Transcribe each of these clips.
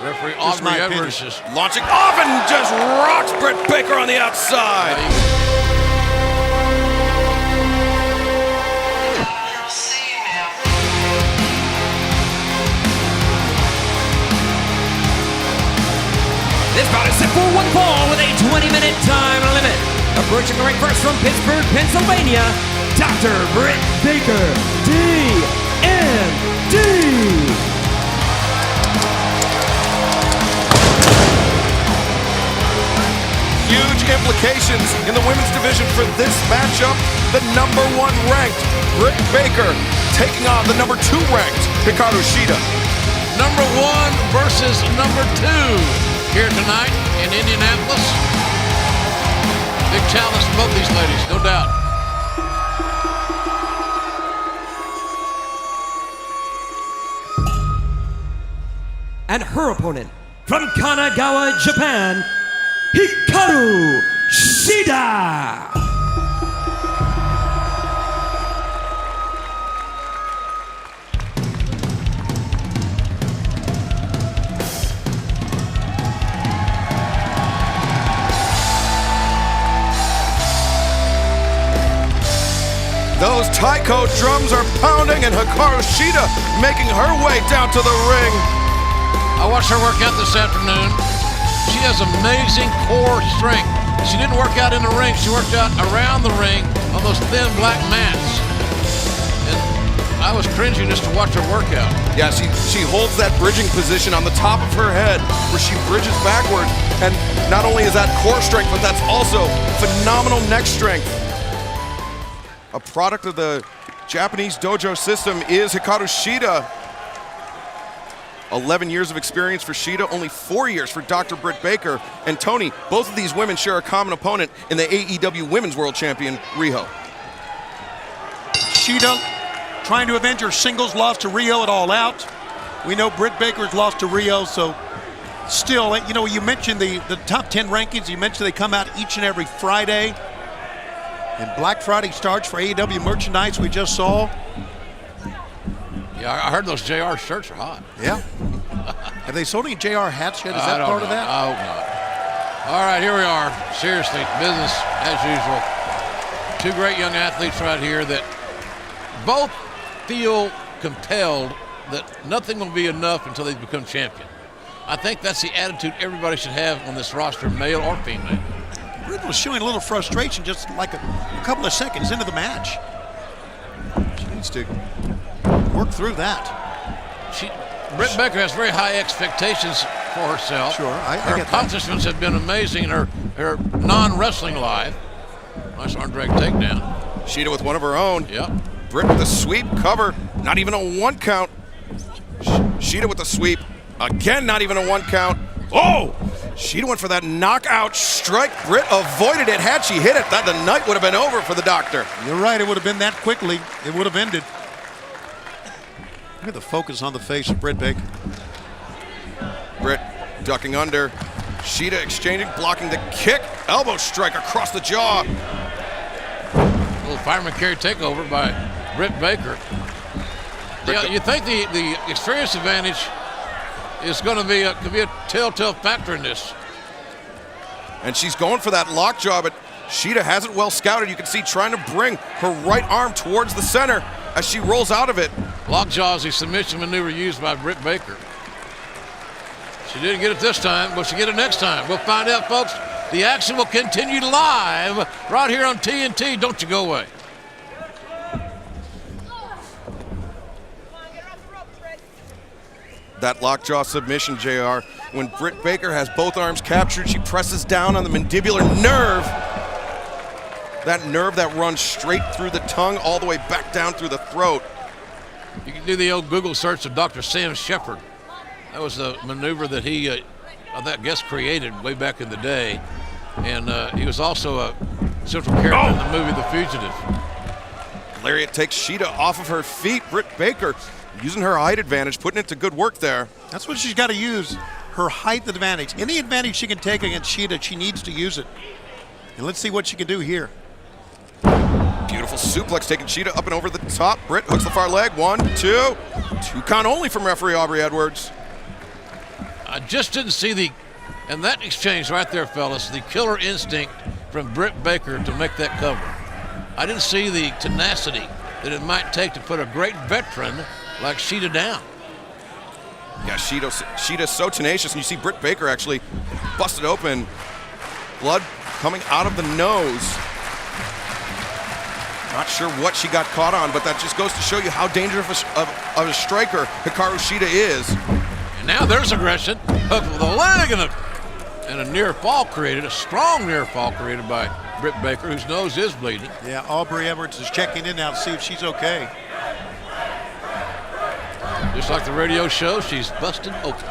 Referee Aubrey Edwards is launching off and just rocks Britt Baker on the outside. This bout is set for one fall with a 20-minute time limit. Approaching the ring first from Pittsburgh, Pennsylvania, Dr. Britt Baker, DMD. Huge implications in the women's division for this matchup. The #1 ranked Britt Baker taking on the #2 ranked Hikaru Shida. #1 versus #2 here tonight in Indianapolis. Big challenge for both these ladies, no doubt. And her opponent from Kanagawa, Japan, Hikaru Shida. Those taiko drums are pounding and Hikaru Shida making her way down to the ring. I watched her work out this afternoon. She has amazing core strength. She didn't work out in the ring, she worked out around the ring on those thin black mats. And I was cringing just to watch her work out. Yeah, she holds that bridging position on the top of her head where she bridges backward. And not only is that core strength, but that's also phenomenal neck strength. A product of the Japanese dojo system is Hikaru Shida. 11 years of experience for Shida, only 4 years for Dr. Britt Baker. And Tony, both of these women share a common opponent in the AEW Women's World Champion, Riho. Shida trying to avenge her singles loss to Riho at All Out. We know Britt Baker's lost to Riho, so still, you know, you mentioned the top 10 rankings. You mentioned they come out each and every Friday. And Black Friday starts for AEW merchandise we just saw. Yeah, I heard those JR shirts are hot. Yeah. Have they sold any JR hats yet? Is that part of that? I hope not. All right, here we are. Seriously, business as usual. Two great young athletes right here that both feel compelled that nothing will be enough until they become champion. I think that's the attitude everybody should have on this roster, male or female. Britt was showing a little frustration just like a couple of seconds into the match. She needs to work through that. Britt Baker has very high expectations for herself. Sure, I her get accomplishments have been amazing in her non-wrestling life. Nice arm drag takedown. Shida with one of her own. Yep. Britt with a sweep cover, not even a 1 count. Shida with the sweep, again not even a 1 count. Oh! Shida went for that knockout strike. Britt avoided it. Had she hit it, the night would have been over for the doctor. You're right, it would have been that quickly. It would have ended. Look at the focus on the face of Britt Baker. Britt ducking under. Shida exchanging, blocking the kick. Elbow strike across the jaw. A little fireman carry takeover by Britt Baker. Yeah, you think the experience advantage is going to be could be a telltale factor in this. And she's going for that lockjaw, but Shida has it well scouted. You can see trying to bring her right arm towards the center as she rolls out of it. Lockjaw is the submission maneuver used by Britt Baker. She didn't get it this time. Will she get it next time? We'll find out, folks. The action will continue live right here on TNT. Don't you go away. That lockjaw submission, JR. When Britt Baker has both arms captured, she presses down on the mandibular nerve. That nerve that runs straight through the tongue all the way back down through the throat. You can do the old Google search of Dr. Sam Shepard. That was a maneuver that he, I guess, created way back in the day. And he was also a central character in the movie The Fugitive. Lariat takes Shida off of her feet. Britt Baker using her height advantage, putting it to good work there. That's what she's got to use, her height advantage. Any advantage she can take against Shida, she needs to use it. And let's see what she can do here. Beautiful suplex taking Shida up and over the top. Britt hooks the far leg. 1, 2. 2 count only from referee Aubrey Edwards. I just didn't see and that exchange right there, fellas, the killer instinct from Britt Baker to make that cover. I didn't see the tenacity that it might take to put a great veteran like Shida down. Yeah, Shida's so tenacious, and you see Britt Baker actually busted open. Blood coming out of the nose. Not sure what she got caught on, but that just goes to show you how dangerous of a striker Hikaru Shida is. And now there's aggression. Hook with a leg and a near fall created, a strong near fall created by Britt Baker, whose nose is bleeding. Yeah, Aubrey Edwards is checking in now to see if she's okay. Just like the radio show, she's busted open.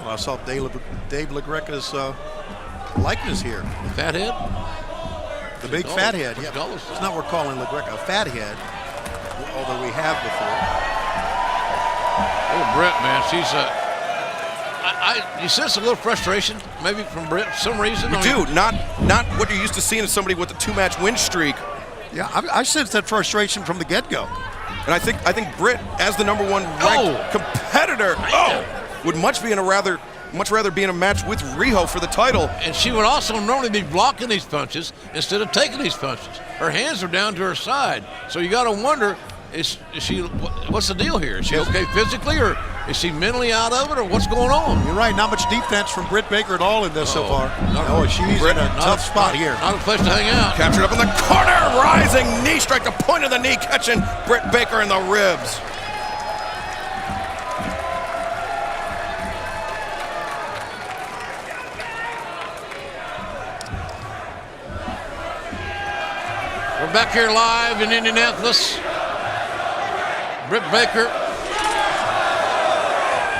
Well, I saw Dave LaGreca's likeness here. Fathead? The big fathead, yeah. It's not what we're calling LaGreca, a fathead, although we have before. Oh, Britt, man, she's you sense a little frustration, maybe from Britt, for some reason. You do, not what you're used to seeing in somebody with a 2-match win streak. Yeah, I sense that frustration from the get-go. And I think Britt, as the #1 ranked competitor, would much rather be in a match with Riho for the title. And she would also normally be blocking these punches instead of taking these punches. Her hands are down to her side, so you got to wonder: is she? What's the deal here? Is she okay physically, or is she mentally out of it, or what's going on? You're right. Not much defense from Britt Baker at all in this so far. She's in a tough spot here. Not a place to hang out. Captured up in the corner, rising knee strike, the point of the knee, catching Britt Baker in the ribs. We're back here live in Indianapolis. Britt Baker,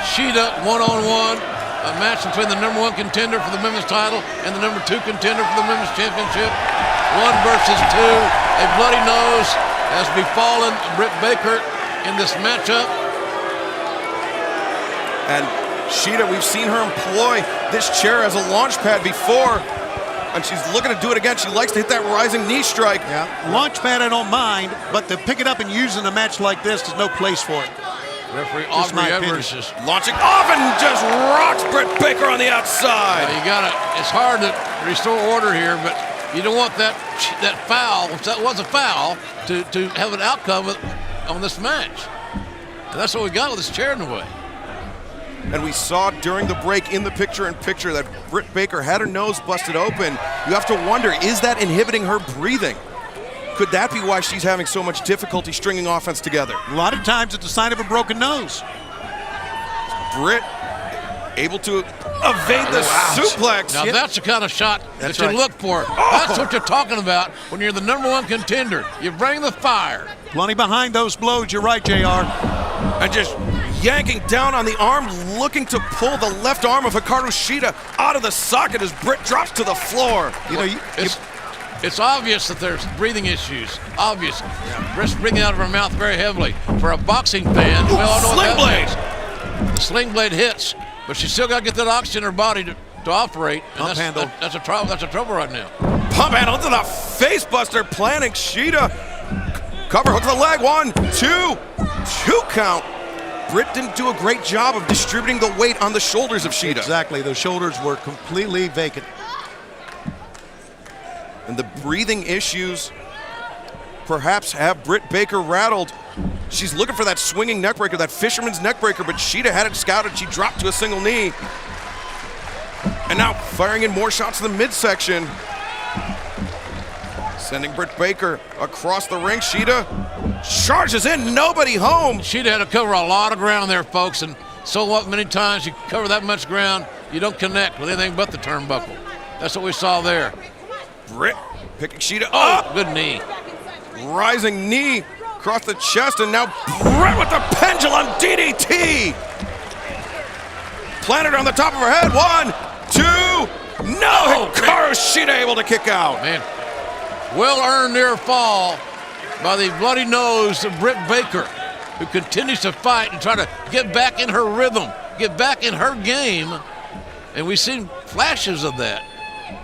Shida, one-on-one. A match between the #1 contender for the women's title and the #2 contender for the women's championship. 1 versus 2. A bloody nose has befallen Britt Baker in this matchup. And Shida, we've seen her employ this chair as a launch pad before, and she's looking to do it again. She likes to hit that rising knee strike. Yeah, launch pad I don't mind, but to pick it up and use in a match like this, there's no place for it. Referee Aubrey Edwards is launching off and just rocks Britt Baker on the outside. It's hard to restore order here, but you don't want that foul, which that was a foul, to have an outcome on this match. And that's what we got with this chair in the way. And we saw during the break in the picture-in-picture that Britt Baker had her nose busted open. You have to wonder, is that inhibiting her breathing? Could that be why she's having so much difficulty stringing offense together? A lot of times it's a sign of a broken nose. Britt able to evade the suplex. Now that's the kind of shot that you look for. That's what you're talking about when you're the #1 contender. You bring the fire. Plenty behind those blows, you're right, JR. And just yanking down on the arm, looking to pull the left arm of Hikaru Shida out of the socket as Britt drops to the floor. It's obvious that there's breathing issues. Obvious. Britt's breathing out of her mouth very heavily. For a boxing fan, we all know sling what that means. The sling blade hits, but she's still got to get that oxygen in her body to operate. And that's a trouble right now. Pump handle to the face buster, planning Shida. Cover hook to the leg. 1, 2, 2 count. Britt didn't do a great job of distributing the weight on the shoulders of Shida. Exactly, those shoulders were completely vacant. And the breathing issues perhaps have Britt Baker rattled. She's looking for that swinging neckbreaker, that fisherman's neckbreaker, but Shida had it scouted. She dropped to a single knee. And now firing in more shots to the midsection. Sending Britt Baker across the ring. Shida charges in, nobody home. Shida had to cover a lot of ground there, folks, and so what many times you cover that much ground, you don't connect with anything but the turnbuckle. That's what we saw there. Britt picking Shida up. Good knee. Rising knee across the chest, and now Britt with the pendulum DDT. Planted on the top of her head. 1, 2, no! Hikaru Shida able to kick out. Man, well-earned near fall by the bloody nose of Britt Baker, who continues to fight and try to get back in her rhythm, get back in her game. And we've seen flashes of that,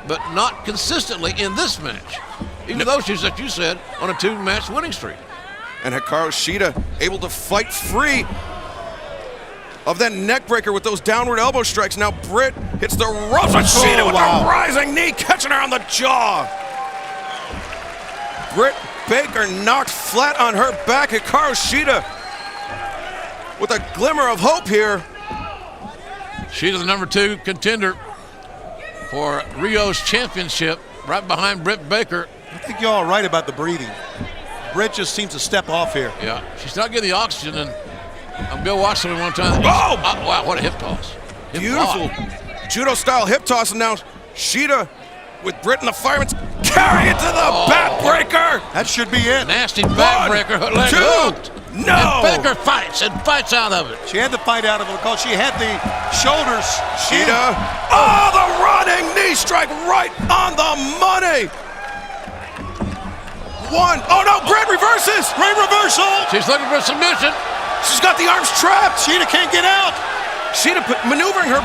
but not consistently in this match, even though she's, like you said, on a 2-match winning streak. And Hikaru Shida able to fight free. of that neck breaker with those downward elbow strikes. Now Britt hits the ropes with Shida with a rising knee, catching her on the jaw. Britt Baker knocked flat on her back. Hikaru Shida with a glimmer of hope here. Shida, the number 2 contender for Rio's championship, right behind Britt Baker. I think you're all right about the breathing. Britt just seems to step off here. Yeah, she's not getting the oxygen. And Bill watched me one time. Oh! Wow, what a hip toss. Beautiful judo-style hip toss, and now Shida with Britt and the fireman's carry it to the backbreaker. That should be it. Nasty backbreaker, leg hooked. No! And Baker fights out of it. She had to fight out of it because she had the shoulders. Shida. Oh, the running knee strike right on the money. 1. Oh no, Britt reverses. Great reversal. She's looking for a submission. She's got the arms trapped. Shida can't get out. Shida maneuvering her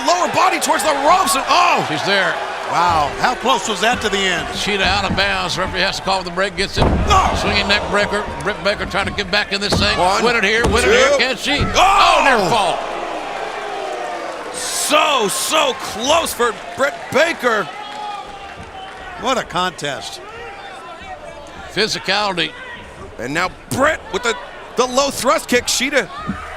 lower body towards the ropes, and she's there. Wow, how close was that to the end? Shida out of bounds. Referee has to call the break. Gets it. Swinging neck breaker. Britt Baker trying to get back in this thing. 1, win it here. 2. Can she? Near fall. So close for Britt Baker. What a contest. Physicality. And now Britt with the low thrust kick. Shida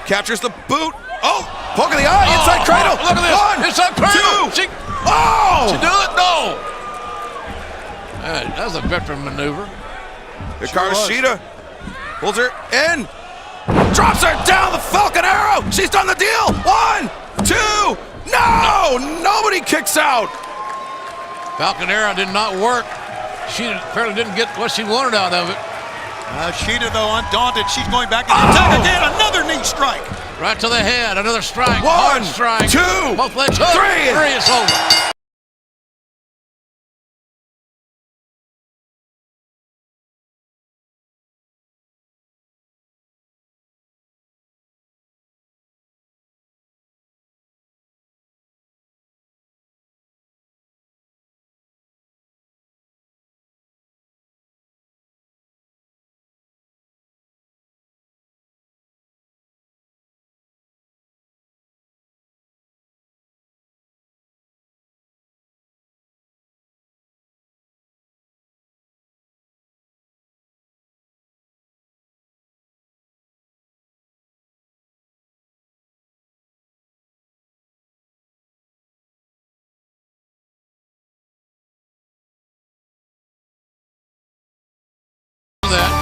captures the boot. Oh, poke in the eye, inside cradle. Look at this. 1, Inside cradle. 2. Oh! She do it? No. That was a veteran maneuver. Hikaru Shida pulls her in. Drops her down, the Falcon Arrow. She's done the deal. 1, 2. No! Nobody kicks out. Falcon Arrow did not work. She apparently didn't get what she wanted out of it. Shida, though, undaunted. She's going back in the attack again. Another knee strike. Right to the head. Another strike. 1, Hard strike. 2. Both legs hooked. 3. 3 is over. That